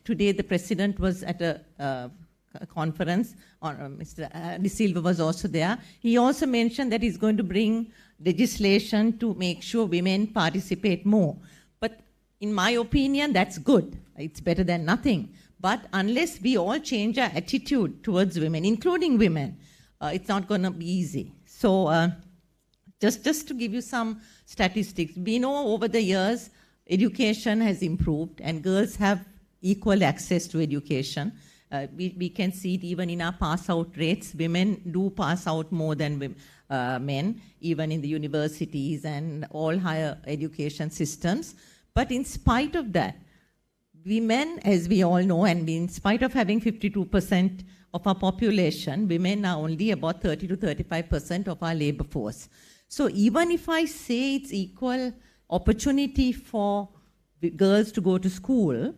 today the president was at a conference, or Mr. De Silva was also there. He also mentioned that he's going to bring legislation to make sure women participate more. But in my opinion, that's good. It's better than nothing. But unless we all change our attitude towards women, including women, it's not going to be easy. So just to give you some statistics, we know over the years, education has improved and girls have equal access to education. We can see it even in our pass-out rates. Women do pass out more than men, even in the universities and all higher education systems. But in spite of that, women, as we all know, and in spite of having 52% of our population, women are only about 30 to 35% of our labor force. So even if I say it's equal opportunity for girls to go to school,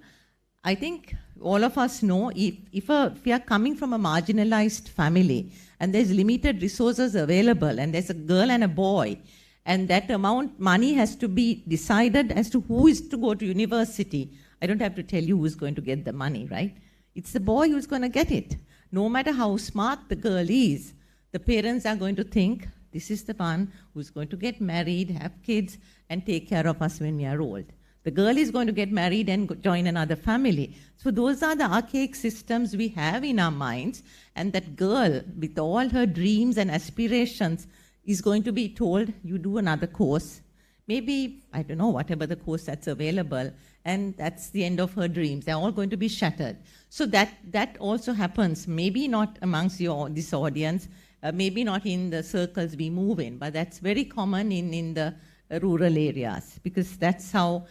I think all of us know if we are coming from a marginalized family and there's limited resources available and there's a girl and a boy, and that amount money has to be decided as to who is to go to university. I don't have to tell you who's going to get the money, right? It's the boy who's going to get it. No matter how smart the girl is, the parents are going to think, this is the one who's going to get married, have kids, and take care of us when we are old. The girl is going to get married and join another family. So those are the archaic systems we have in our minds, and that girl, with all her dreams and aspirations, is going to be told, you do another course. Maybe, I don't know, whatever the course that's available, and that's the end of her dreams. They're all going to be shattered. So that also happens, maybe not amongst this audience, maybe not in the circles we move in, but that's very common in the rural areas, because that's how,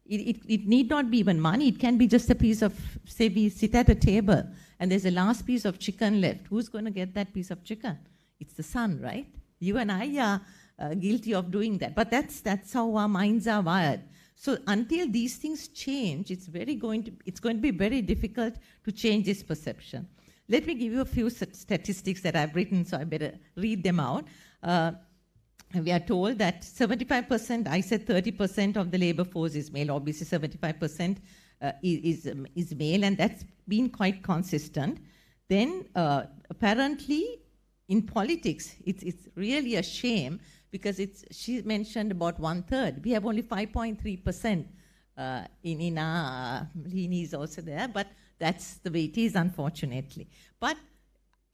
it need not be even money. It can be just a piece of, say we sit at a table and there's a last piece of chicken left. Who's going to get that piece of chicken? It's the son, right? You and I are guilty of doing that. But that's how our minds are wired. So until these things change, it's going to be very difficult to change this perception. Let me give you a few statistics that I've written, so I better read them out. We are told that 75%, I said 30% of the labor force is male. Obviously, 75% is male, and that's been quite consistent. Then, apparently, in politics, it's really a shame, because she mentioned about 1/3. We have only 5.3% in our, Lini is also there, but that's the way it is, unfortunately. But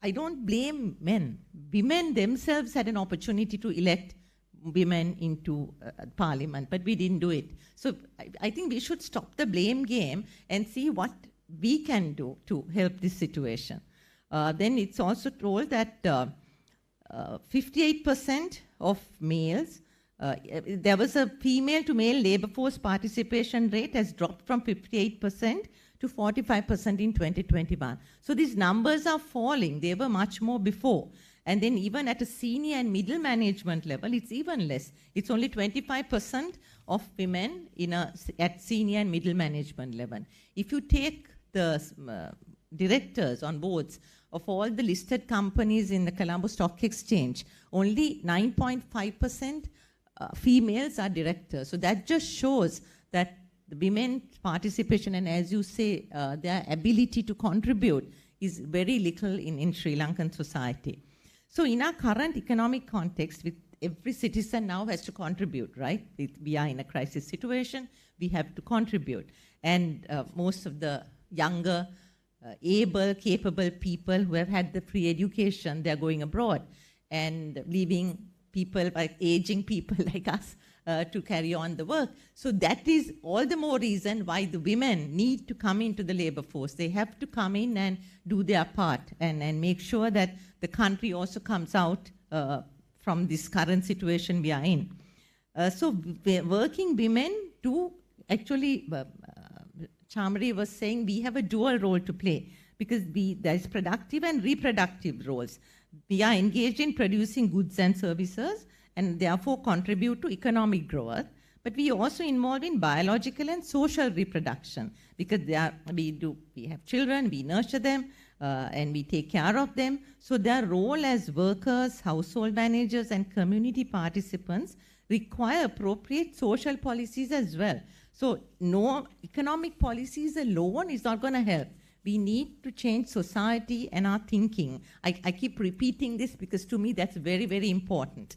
I don't blame men. Women themselves had an opportunity to elect women into parliament, but we didn't do it. So I think we should stop the blame game and see what we can do to help this situation. Then it's also told that 58% of males, there was a female to male labor force participation rate has dropped from 58% to 45% in 2021. So these numbers are falling. They were much more before. And then even at a senior and middle management level, it's even less. It's only 25% of women at senior and middle management level. If you take the directors on boards of all the listed companies in the Colombo Stock Exchange, only 9.5% females are directors. So that just shows that the women's participation and, as you say, their ability to contribute is very little in Sri Lankan society. So in our current economic context, with every citizen now has to contribute, right? We are in a crisis situation, we have to contribute. And most of the younger, able, capable people who have had the free education, they're going abroad and leaving people, like aging people like us, to carry on the work. So that is all the more reason why the women need to come into the labor force. They have to come in and do their part and make sure that the country also comes out from this current situation we are in. So working women do actually, Chamari was saying, we have a dual role to play, because there's productive and reproductive roles. We are engaged in producing goods and services and therefore contribute to economic growth, but we also involved in biological and social reproduction, because we have children, we nurture them, and we take care of them. So their role as workers, household managers, and community participants require appropriate social policies as well. So no economic policies alone is not going to help. We need to change society and our thinking. I keep repeating this because to me that's very, very important.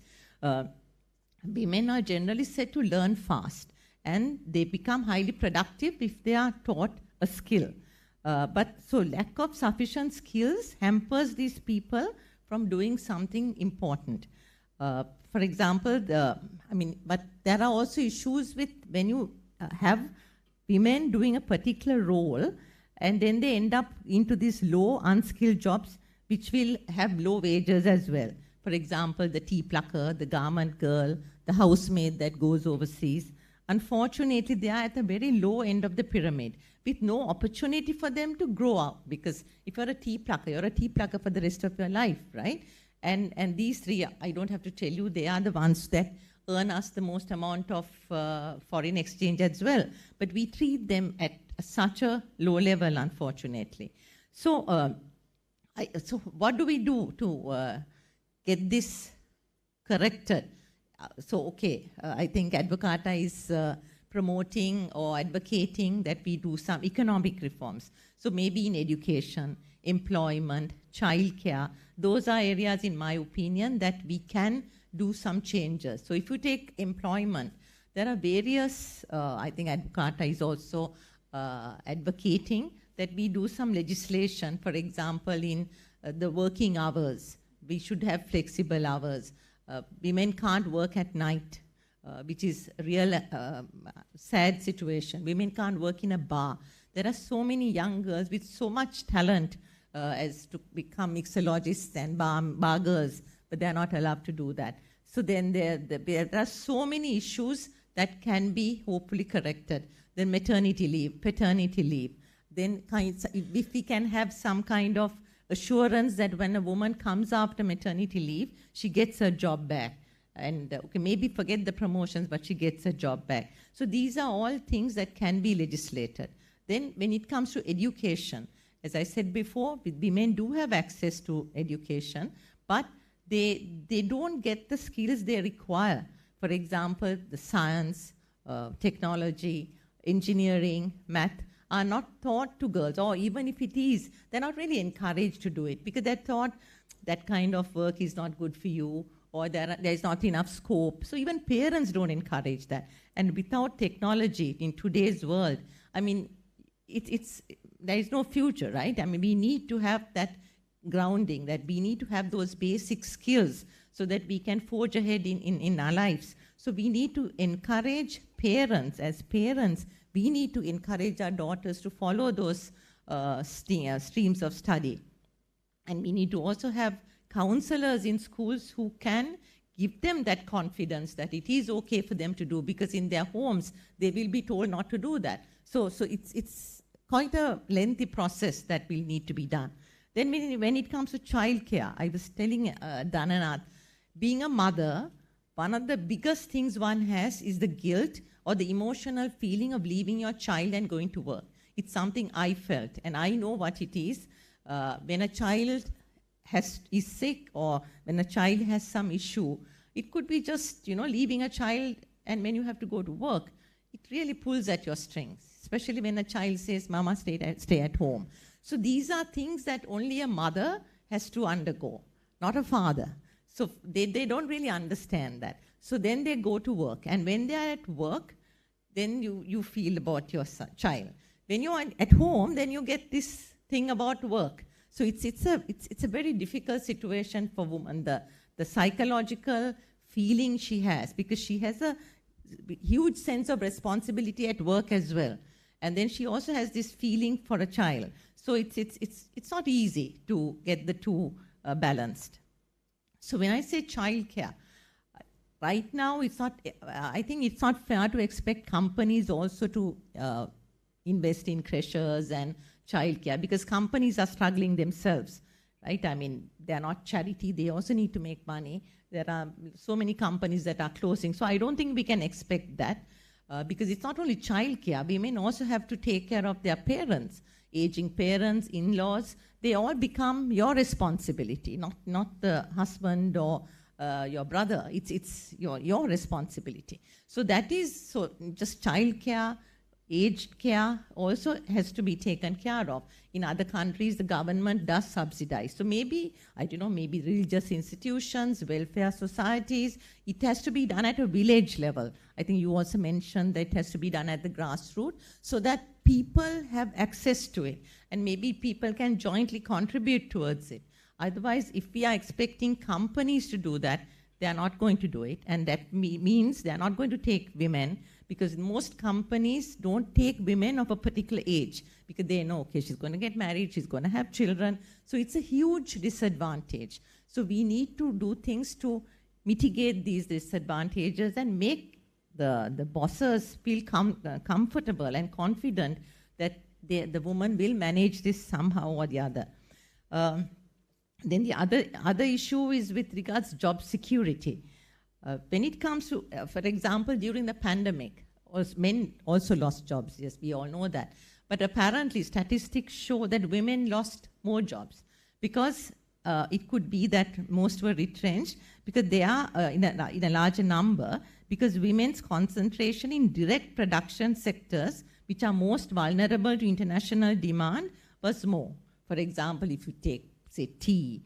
Women are generally said to learn fast, and they become highly productive if they are taught a skill. But so lack of sufficient skills hampers these people from doing something important. For example, but there are also issues with when you have women doing a particular role, and then they end up into these low, unskilled jobs, which will have low wages as well. For example, the tea plucker, the garment girl, the housemaid that goes overseas. Unfortunately, they are at the very low end of the pyramid with no opportunity for them to grow up. Because if you're a tea plucker, you're a tea plucker for the rest of your life, right? And these three, I don't have to tell you, they are the ones that earn us the most amount of foreign exchange as well. But we treat them at such a low level, unfortunately. So, so what do we do to get this corrected? I think Advocata is promoting or advocating that we do some economic reforms. So maybe in education, employment, childcare, those are areas, in my opinion, that we can do some changes. So if you take employment, there are various, I think Advocata is also advocating that we do some legislation, for example, in the working hours. We should have flexible hours. Women can't work at night, which is a real sad situation. Women can't work in a bar. There are so many young girls with so much talent as to become mixologists and bar girls, but they're not allowed to do that. So then there are so many issues that can be hopefully corrected. Then maternity leave, paternity leave. Then if we can have some kind of assurance that when a woman comes after maternity leave, she gets her job back. And okay, maybe forget the promotions, but she gets her job back. So these are all things that can be legislated. Then when it comes to education, as I said before, women do have access to education, but they don't get the skills they require. For example, the science, technology, engineering, math are not taught to girls, or even if it is, they're not really encouraged to do it because they're taught that kind of work is not good for you, or there's not enough scope. So even parents don't encourage that. And without technology in today's world, I mean, there is no future, right? I mean, we need to have that grounding, that we need to have those basic skills so that we can forge ahead in our lives. So we need to encourage parents. As parents, we need to encourage our daughters to follow those streams of study. And we need to also have counselors in schools who can give them that confidence that it is okay for them to do, because in their homes, they will be told not to do that. So it's quite a lengthy process that will need to be done. Then when it comes to childcare, I was telling Dhananath, being a mother, one of the biggest things one has is the guilt or the emotional feeling of leaving your child and going to work. It's something I felt, and I know what it is. When a child is sick, or when a child has some issue, it could be just, leaving a child, and when you have to go to work, it really pulls at your strings, especially when a child says, Mama, stay at home. So these are things that only a mother has to undergo, not a father. So they don't really understand that. So then they go to work, and when they are at work, then you feel about your child. When you are at home, then you get this thing about work. So it's a very difficult situation for women, the psychological feeling she has, because she has a huge sense of responsibility at work as well. And then she also has this feeling for a child. So it's not easy to get the two balanced. So when I say childcare, right now I think it's not fair to expect companies also to invest in creches and childcare, because companies are struggling themselves, right? I mean, they're not charity, they also need to make money. There are so many companies that are closing. So I don't think we can expect that, because it's not only childcare, women also have to take care of their parents, aging parents, in-laws. They all become your responsibility, not the husband or your brother. It's your responsibility. So that is, just childcare, aged care also has to be taken care of. In other countries, the government does subsidize. So maybe, I don't know, maybe religious institutions, welfare societies, it has to be done at a village level. I think you also mentioned that it has to be done at the grassroots so that people have access to it. And maybe people can jointly contribute towards it. Otherwise, if we are expecting companies to do that, they are not going to do it. And that means they are not going to take women, because most companies don't take women of a particular age because they know, okay, she's going to get married, she's going to have children. So it's a huge disadvantage. So we need to do things to mitigate these disadvantages and make the bosses feel comfortable and confident that the woman will manage this somehow or the other. Then the other issue is with regards to job security. When it comes to, for example, during the pandemic, men also lost jobs. Yes, we all know that. But apparently, statistics show that women lost more jobs because it could be that most were retrenched because they are in a larger number, because women's concentration in direct production sectors, which are most vulnerable to international demand, was more. For example, if you take, say, tea,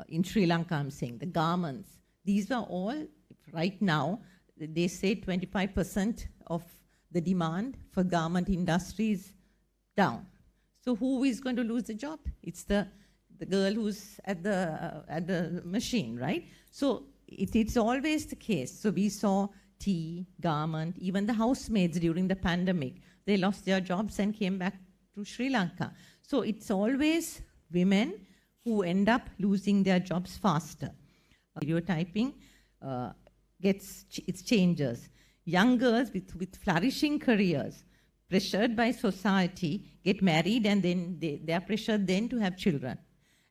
in Sri Lanka, I'm saying, the garments, these are all, right now, they say 25% of the demand for garment industry is down. So who is going to lose the job? It's the girl who's at the machine, right? So it's always the case. So we saw tea, garment, even the housemaids during the pandemic, they lost their jobs and came back to Sri Lanka. So it's always women who end up losing their jobs faster. Stereotyping it changes. Young girls with flourishing careers, pressured by society, get married, and then they are pressured then to have children.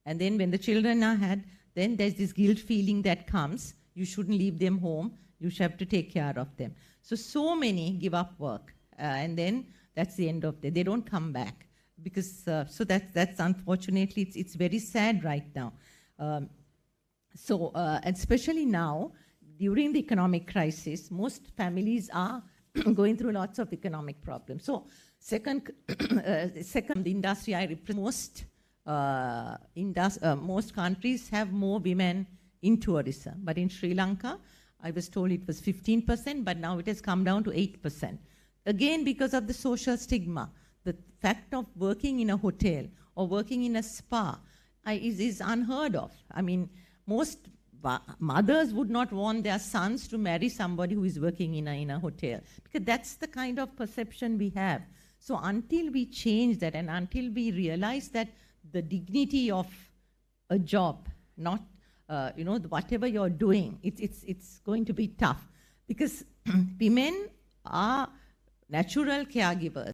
And then when the children are had, then there's this guilt feeling that comes. You shouldn't leave them home. You should have to take care of them. So many give up work, and then that's the end of it. They don't come back because so that's unfortunately it's very sad right now. Especially now, during the economic crisis, most families are going through lots of economic problems. So second, the industry I represent, most countries have more women in tourism. But in Sri Lanka, I was told it was 15%, but now it has come down to 8%. Again, because of the social stigma. The fact of working in a hotel or working in a spa is unheard of. I mean, most mothers would not want their sons to marry somebody who is working in a hotel, because that's the kind of perception we have. So until we change that and until we realize that the dignity of a job, not whatever you're doing, it's going to be tough, because women are natural caregivers.